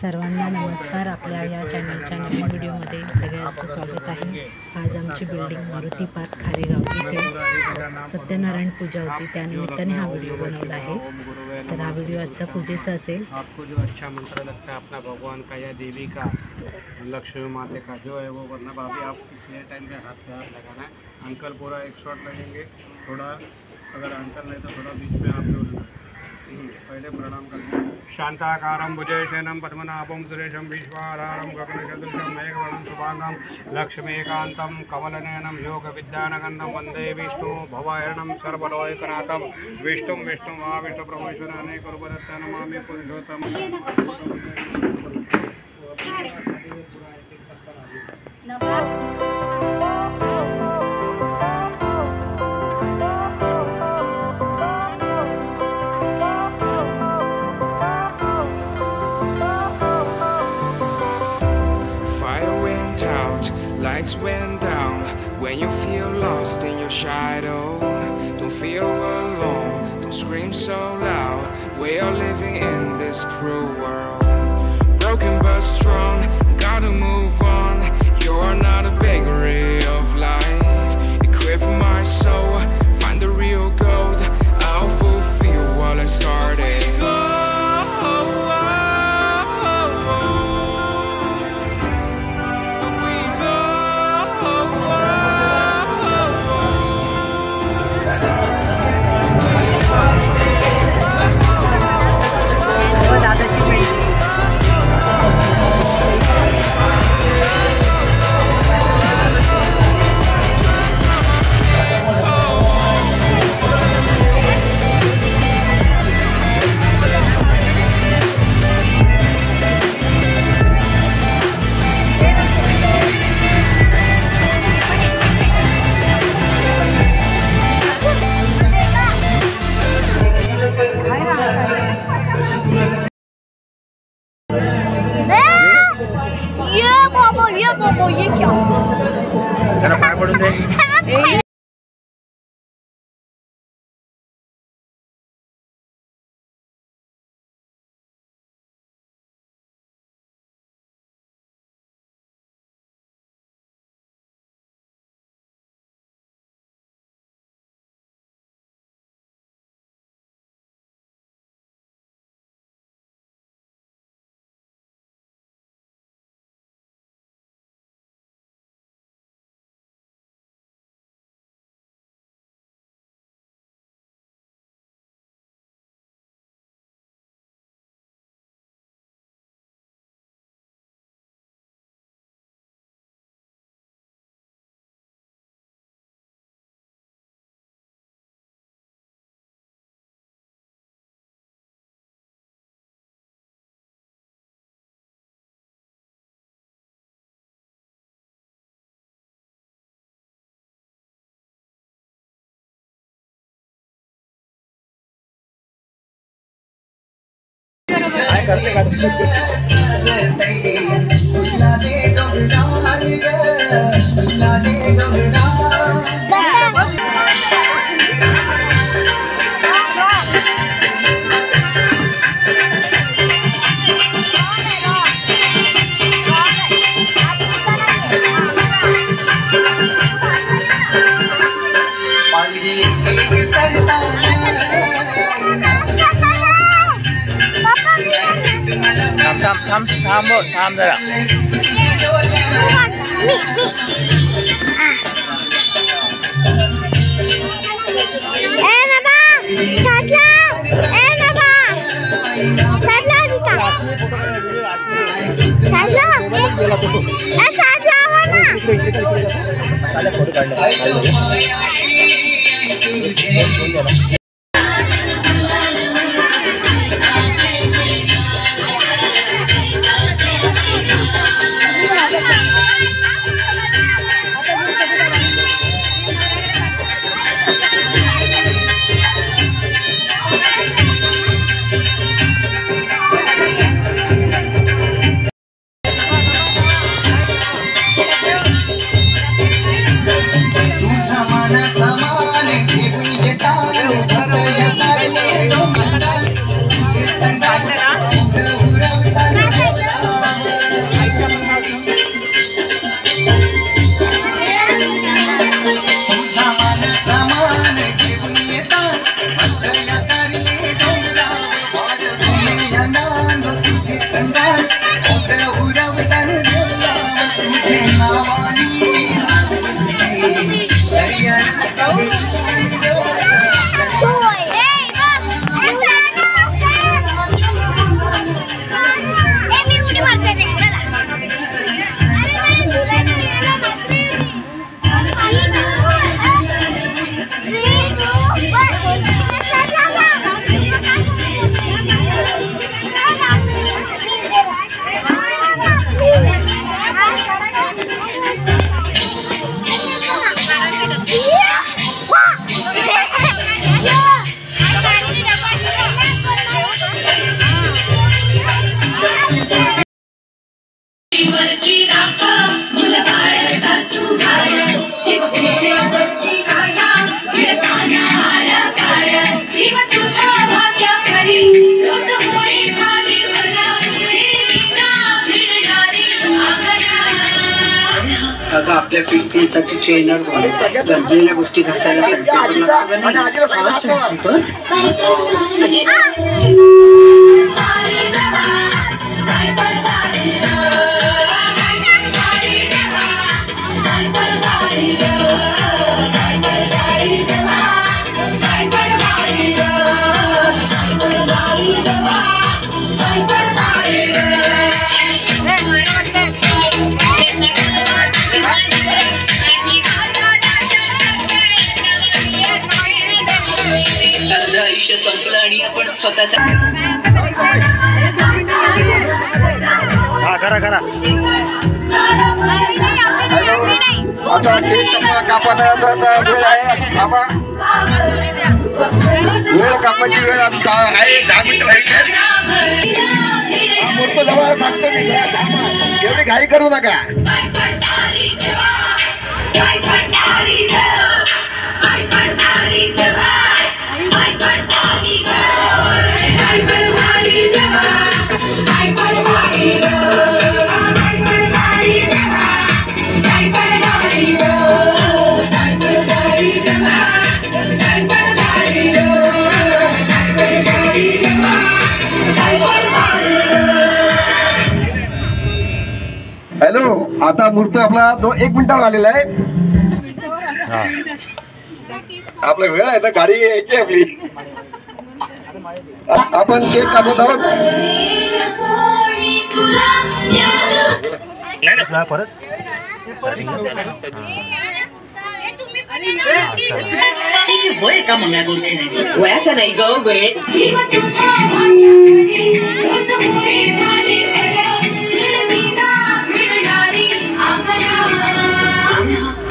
सर्वांना नमस्कार। आपल्या या चॅनलच्या नवीन व्हिडिओमध्ये सगळ्यांचं स्वागत आहे। आज आमची बिल्डिंग मारुती पार्क खारेगाव इथे सत्यनारायण पूजा होती, त्यानिमित्ताने हा व्हिडिओ बनवला आहे। तर हा व्हिडिओ आजचा पूजेचा असेल। आपको जो अच्छा मंत्र लगता है अपना भगवान का या देवी का, लक्ष्मी माते का जो है वो करना। भाभी आप पिछले टाइम पे हाथ पे हाथ लगाना है। अंकल पूरा एक शॉट लगेंगे, थोड़ा अगर अंकल नहीं तो थोड़ा बीच में आप जो पहले प्रणाम करते शांताकारं भुजगशयनं पद्मनाभं सुरेशं विश्वाधारं गगनसदृशं मेघवर्णं शुभांगं लक्ष्मीकान्तं कमलनयनं योगविद्यानगन्धं वन्दे विष्णु भवहरणं सर्वलोकनाथं विष्णुं महाविष्णुप्रभुश्वरं अनेकरूपदत्तं नमामि पुरुषोत्तमं। Lights went down when you feel lost in your shadow. Don't feel alone, don't scream so loud. We are living in this cruel world. Broken but strong, gotta move on. You're not a bakery of life. Equip my soul, find the real gold. I'll fulfill what I started. ये क्या? जरा पाय पडून दे। थांब जरा। तू समान घेऊन येता बघा आपल्या फिटनेससाठी ट्रेनर गरजेच्या गोष्टी घासायला सॅनिटायझर लागतं का नाही? हा सॅनिटायझर आयुष्य संपलं आणि आपण स्वतःचा करा करा आता वेळ आहे बाबा वेळ कापायची वेळ आता आहे 10 मिनिटं राहिली मूर्त जवळ सांगतो मी एवढी घाई करू नका हॅलो आता मूर्त आपला 1 मिनिटावर आलेला आहे आपला वेळ आहे तर गाडी यायची आपली आपण केक कापत आहोत परत वय का मंगळागौर खेळायचं वयाचा नाही ग वेळ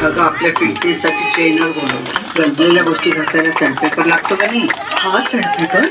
अगं आपल्या फिटनेससाठी ट्रेनर गरजेच्या गोष्टी घासायला सॅनिटायझर लागतं का नाही? हा सॅनिटायझर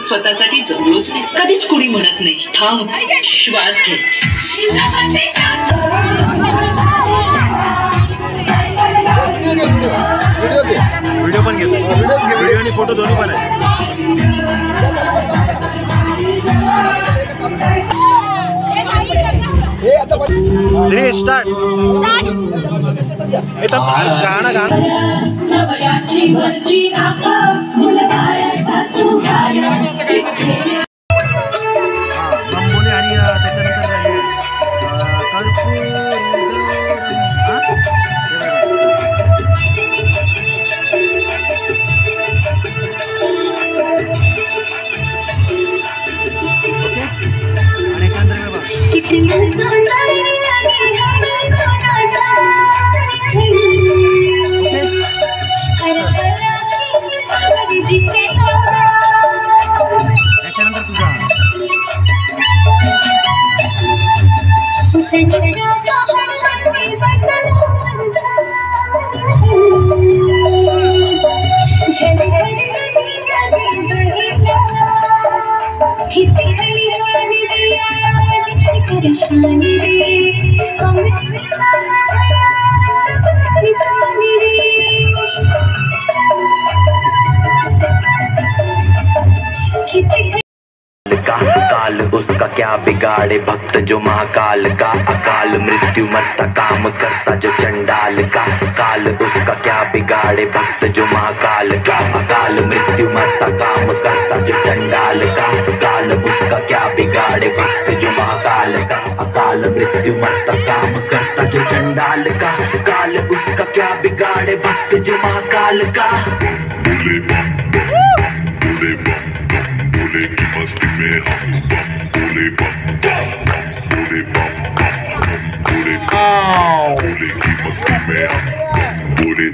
स्वतःसाठी जगलोच नाही कधीच कुणी म्हणत नाही थांब श्वास घे व्हिडिओ पण घेतो व्हिडिओ आणि फोटो दोन्ही पण आहे स्टार्ट गाणं गाणं नंबोली आणि त्याच्यानंतर ओके आणि त्याच्यानंतर तुझा काल उसका क्या बिगाड़े भक्त जो महाकाल का अकाल मृत्यु मरता काम करता जो चंडाल का काल उसका क्या बिगाड़े भक्त जो महाकाल का अकाल मृत्यु मरता काम करता जो चंडाल का काल उसका क्या बिगाड़े भक्त जो महाकाल का अकाल मृत्यु मरता काम करता जो चंडाल का काल उसका क्या बिगाड़े भक्त जो महाकाल का भोले की मस्ती में हम भोले भोले की मस्ती में हम भोले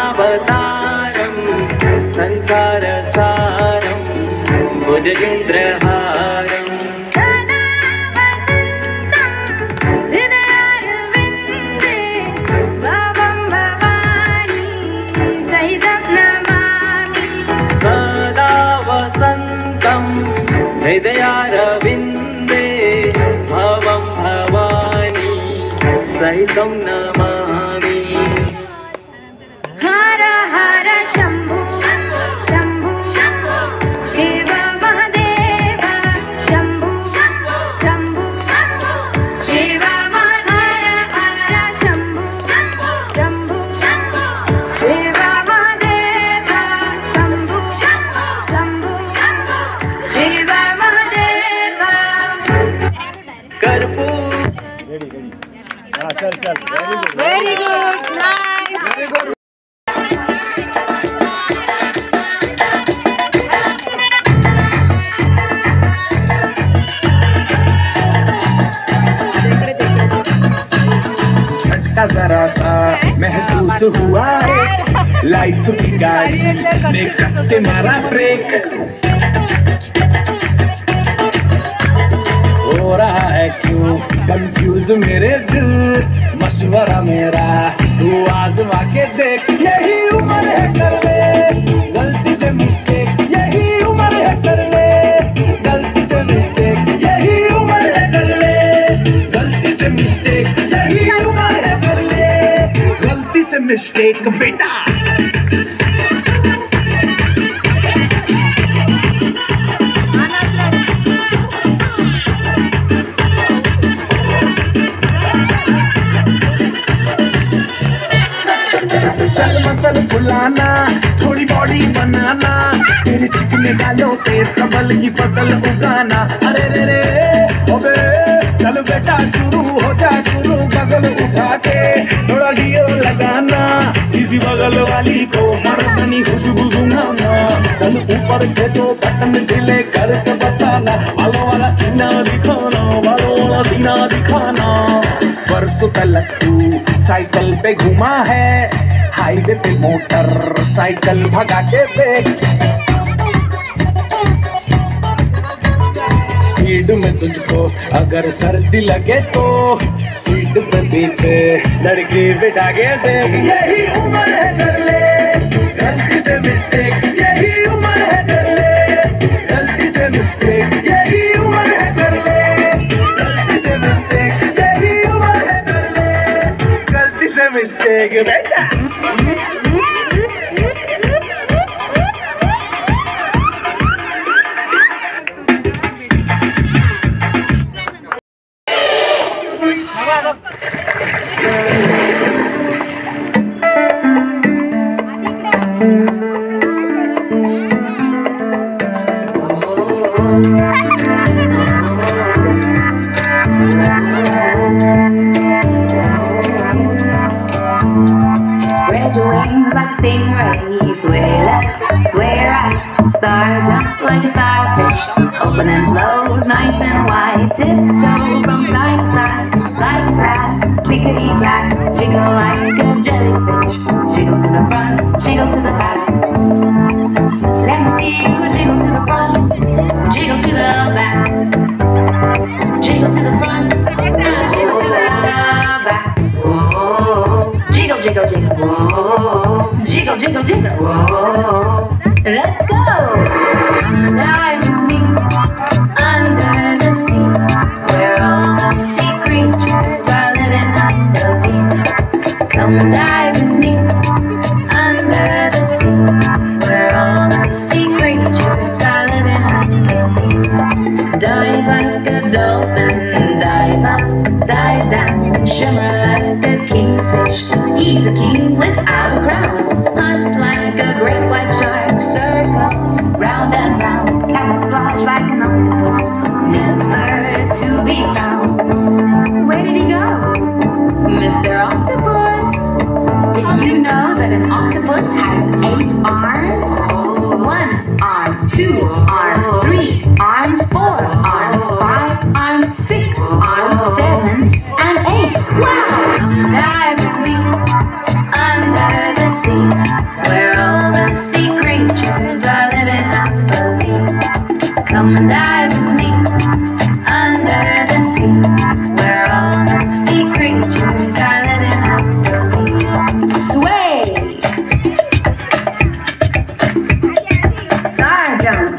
करुणावतारं संसार सारं भुजगेन्द्रहारं हृदयारविन्दे भवं भवानी सहितं नमामि। हर हर शम्भु शम्भु शिव महादेव शम्भु शम्भु शिव महादेव शम्भु शम्भु शिव महादेव शम्भु शम्भु शिव महादेव। कर्पूर very good nice very good. झटका जरा सा महसूस हुआ है, लाइफ की गाड़ी ने कस के मारा ब्रेक। हो रहा है क्यों कंफ्यूज मेरे दिल, मशवरा मेरा तू आजमा के देख। यही उम्र है कर ले गलती से मिस्टेक, यही उम्र है कर ले गलती से मिस्टेक, यही उम्र है कर ले गलती से मिस्टेक, यही उम्र है कर ले गलती से मिस्टेक बेटा। चल मसल फुलाना थोड़ी बॉडी बनाना, तेरे चिकने गालों पे सबल की फसल उगाना। अरे रे रे अबे चल बेटा शुरू हो जा शुरू, बगल उठा के थोड़ा घियो लगाना, किसी बगल वाली को मर्दानी खुशबू सुनाना। चल ऊपर के तो बटन ढीले करके बताना, बालों वाला सीना दिखाना, बालों वाला सीना दिखाना। परसों तलक तू साइकिल पे घुमा है, हाईवे पे मोटर साइकिल भगा के देख। स्पीड में तुझको अगर सर्दी लगे तो सीट पे पीछे लड़की बिठा के देख। यही उम्र है कर ले गलती से मिस्टेक, यही उम्र है कर ले गलती से मिस्टेक, यही उम्र है कर ले गलती से मिस्टेक, यही उम्र है कर ले गलती से मिस्टेक बेटा। Spread your wings like a stingray, sway left, sway right, star jump like a starfish, open and close, nice and wide, tiptoe from side to side, like a crab, clickety clack, jiggle like a jellyfish, jiggle to the front, jiggle to the back. Let me see you jiggle to the front, jiggle to the back, jiggle to the front, jiggle to the back. Whoa, jiggle, jiggle, jiggle. Whoa, jiggle, jiggle, jiggle. Whoa, let's go. Dive with me under the sea, where all the sea creatures are living happily. Come and dive with me under the sea, where all the sea creatures are living happily. Dive like a dolphin, dive up, dive down, shimmer like a kingfish. He's a king without a crown. Hunt like a great white shark, circle round and round, camouflage like an octopus, never to be found. Where did he go, Mr. Octopus? Did you know that an octopus has 8 arms? 1 arm, 2 arms, 3 arms, 4 arms, 5 arms, 6 arms, 7 and 8. Wow! Dive with me under the sea, where all the sea creatures are living happily. Come and dive with me under the sea, where all the sea creatures are living happily. Sway! Star jump!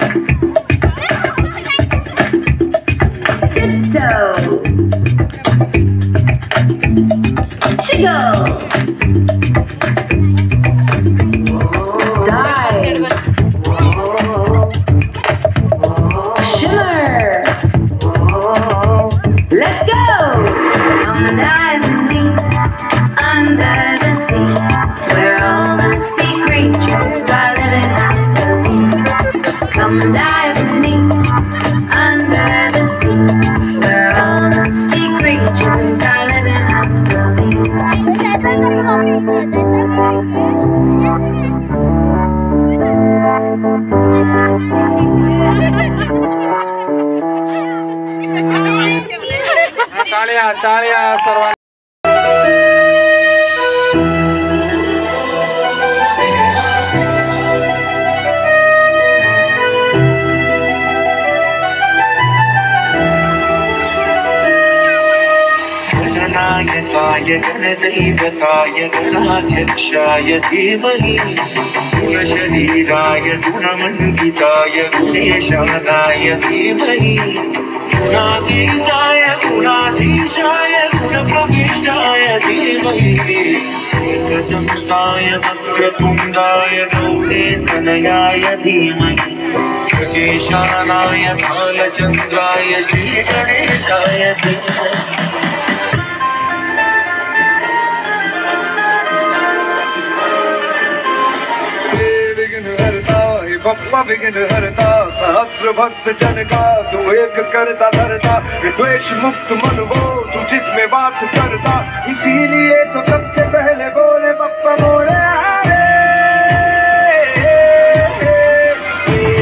come dive with me under the sea, where all the sea creatures are living happily. टाळ्या टाळ्या सर्वांना. गणनायकाय गणदैवताय गणाध्यक्षाय धीमहि गुणशरीराय गुणमण्डिताय गुणेशानाय धीमहि गुणातीताय गुणाधीशाय गुणप्रविष्टाय धीमहि एकदन्ताय वक्रतुण्डाय गौरीतनयाय धीमहि गजेशानाय बालचन्द्राय श्रीगणेशाय धीमहि. बप्पा विघ्न हरता सहस्र भक्त जन का तू एक करता धरता द्वेष मुक्त मन वो तू जिसमें वास करता इसीलिए तो सबसे पहले बोले बप्पा मोरे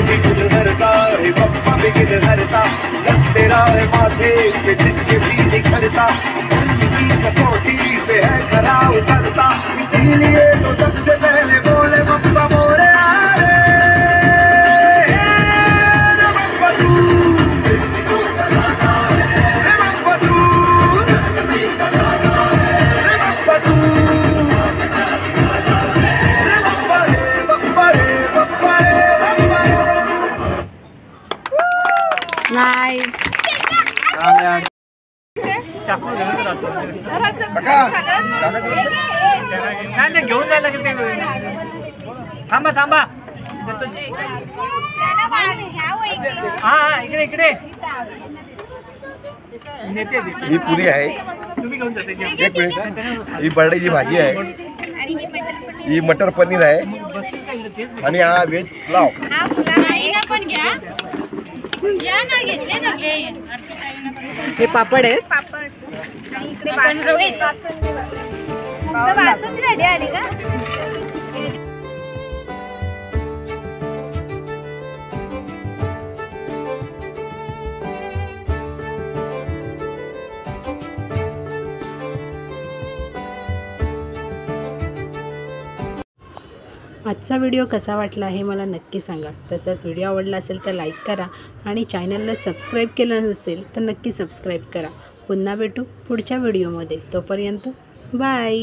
विघ्न हरता है बप्पा विघ्न हरता तेरा है माथे पे जिसके भी निखरता की कसौटी पे है खरा उतरता इसीलिए तो सबसे पहले बोले बप्पा मोरे Nice. घेऊन जायला लागेल. थांबा थांबा. हा इकडे इकडे. ही पुरी आहे. तुम्ही घेऊन जाते. एक मिनिट. ही बटाट्याची भाजी आहे. ही मटर पनीर आहे आणि हा व्हेज पुलाव. हे पापड आहेत. आजचा व्हिडिओ कसा वाटला हे मला नक्की सांगा. तसंच व्हिडिओ आवडला असेल तर लाईक करा आणि चॅनलला सबस्क्राईब केलं नसेल तर नक्की सबस्क्राईब करा. पुन्हा भेटू पुढच्या व्हिडिओमध्ये. तोपर्यंत बाय.